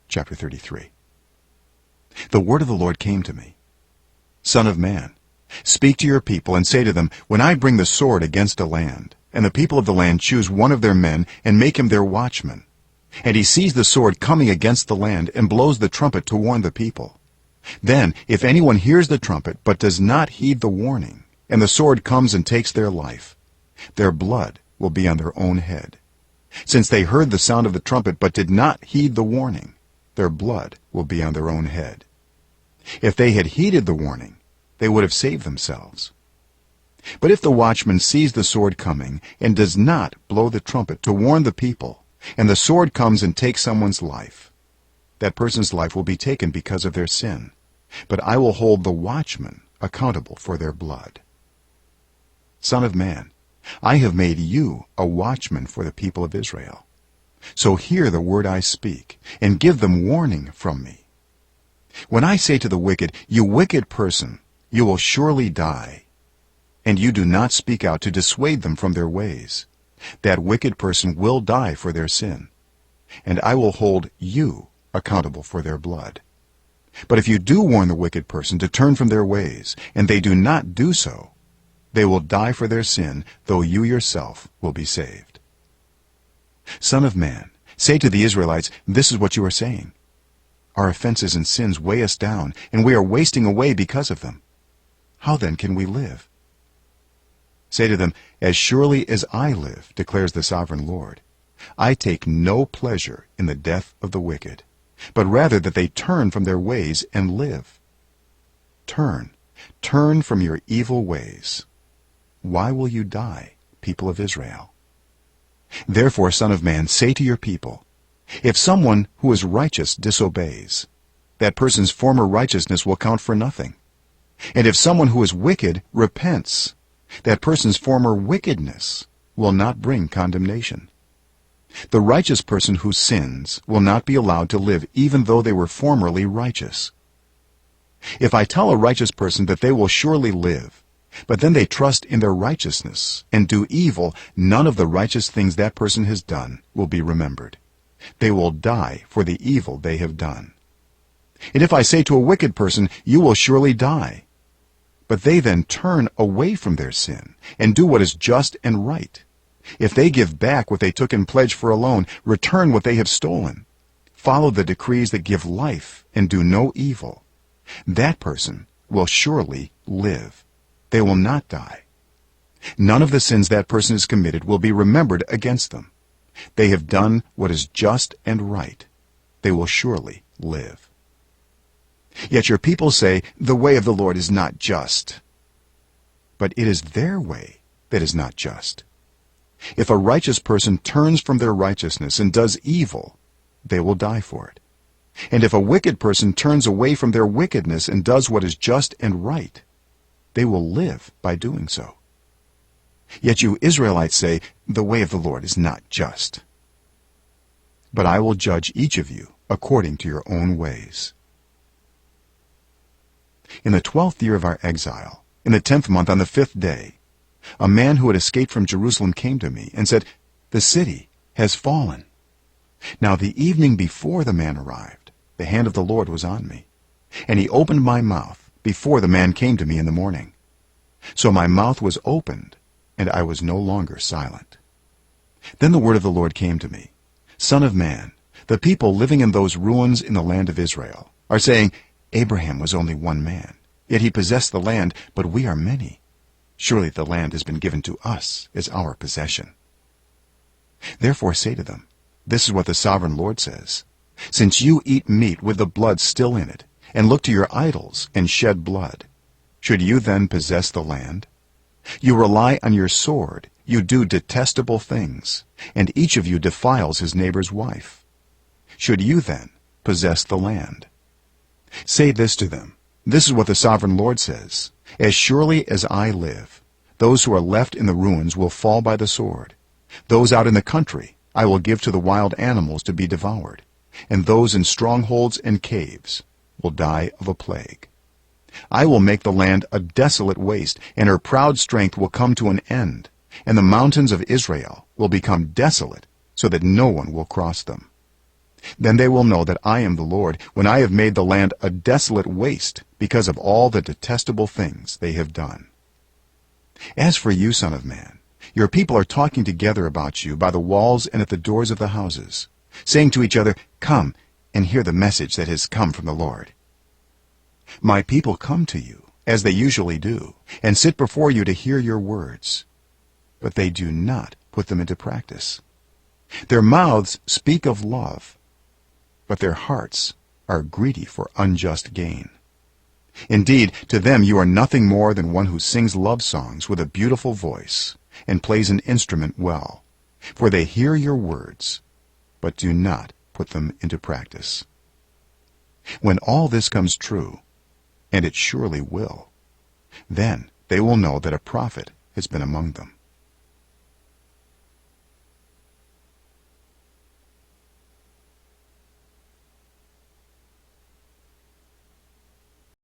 chapter 33. The word of the Lord came to me. Son of man, speak to your people and say to them, when I bring the sword against a land, and the people of the land choose one of their men and make him their watchman, and he sees the sword coming against the land and blows the trumpet to warn the people, then if anyone hears the trumpet but does not heed the warning, and the sword comes and takes their life, their blood will be on their own head. Since they heard the sound of the trumpet but did not heed the warning, their blood will be on their own head. If they had heeded the warning, they would have saved themselves. But if the watchman sees the sword coming and does not blow the trumpet to warn the people, and the sword comes and takes someone's life, that person's life will be taken because of their sin, but I will hold the watchman accountable for their blood. Son of man, I have made you a watchman for the people of Israel. So hear the word I speak, and give them warning from me. When I say to the wicked, you wicked person, you will surely die, and you do not speak out to dissuade them from their ways, that wicked person will die for their sin, and I will hold you accountable for their blood. But if you do warn the wicked person to turn from their ways, and they do not do so, they will die for their sin, though you yourself will be saved. Son of man, say to the Israelites, this is what you are saying. Our offenses and sins weigh us down, and we are wasting away because of them. How then can we live? Say to them, as surely as I live, declares the sovereign Lord, I take no pleasure in the death of the wicked, but rather that they turn from their ways and live. Turn from your evil ways. Why will you die, people of Israel? Therefore, son of man, say to your people, if someone who is righteous disobeys, that person's former righteousness will count for nothing. And if someone who is wicked repents, that person's former wickedness will not bring condemnation. The righteous person who sins will not be allowed to live even though they were formerly righteous. If I tell a righteous person that they will surely live, but then they trust in their righteousness and do evil, none of the righteous things that person has done will be remembered. They will die for the evil they have done. And if I say to a wicked person, you will surely die, but they then turn away from their sin and do what is just and right, if they give back what they took in pledge for a loan, return what they have stolen, follow the decrees that give life and do no evil, that person will surely live. They will not die. None of the sins that person has committed will be remembered against them. They have done what is just and right. They will surely live. Yet your people say, the way of the Lord is not just. But it is their way that is not just. If a righteous person turns from their righteousness and does evil, they will die for it. And if a wicked person turns away from their wickedness and does what is just and right, they will live by doing so. Yet you Israelites say, the way of the Lord is not just. But I will judge each of you according to your own ways. In the 12th year of our exile, in the 10th month on the 5th day, a man who had escaped from Jerusalem came to me and said, the city has fallen. Now the evening before the man arrived, the hand of the Lord was on me, and he opened my mouth before the man came to me in the morning. So my mouth was opened, and I was no longer silent. Then the word of the Lord came to me, Son of man, the people living in those ruins in the land of Israel are saying, Abraham was only one man, yet he possessed the land, but we are many. Surely the land has been given to us as our possession. Therefore say to them, this is what the sovereign Lord says, since you eat meat with the blood still in it, and look to your idols and shed blood, should you then possess the land? You rely on your sword, you do detestable things, and each of you defiles his neighbor's wife. Should you then possess the land? Say this to them, this is what the sovereign Lord says, as surely as I live, those who are left in the ruins will fall by the sword. Those out in the country I will give to the wild animals to be devoured, and those in strongholds and caves will die of a plague. I will make the land a desolate waste, and her proud strength will come to an end, and the mountains of Israel will become desolate, so that no one will cross them. then they will know that I am the Lord, when I have made the land a desolate waste because of all the detestable things they have done. As for you, son of man, your people are talking together about you by the walls and at the doors of the houses, saying to each other, come and hear the message that has come from the Lord. My people come to you, as they usually do, and sit before you to hear your words, but they do not put them into practice. Their mouths speak of love, but their hearts are greedy for unjust gain. Indeed, to them you are nothing more than one who sings love songs with a beautiful voice and plays an instrument well, for they hear your words, but do not put them into practice. When all this comes true, and it surely will, then they will know that a prophet has been among them.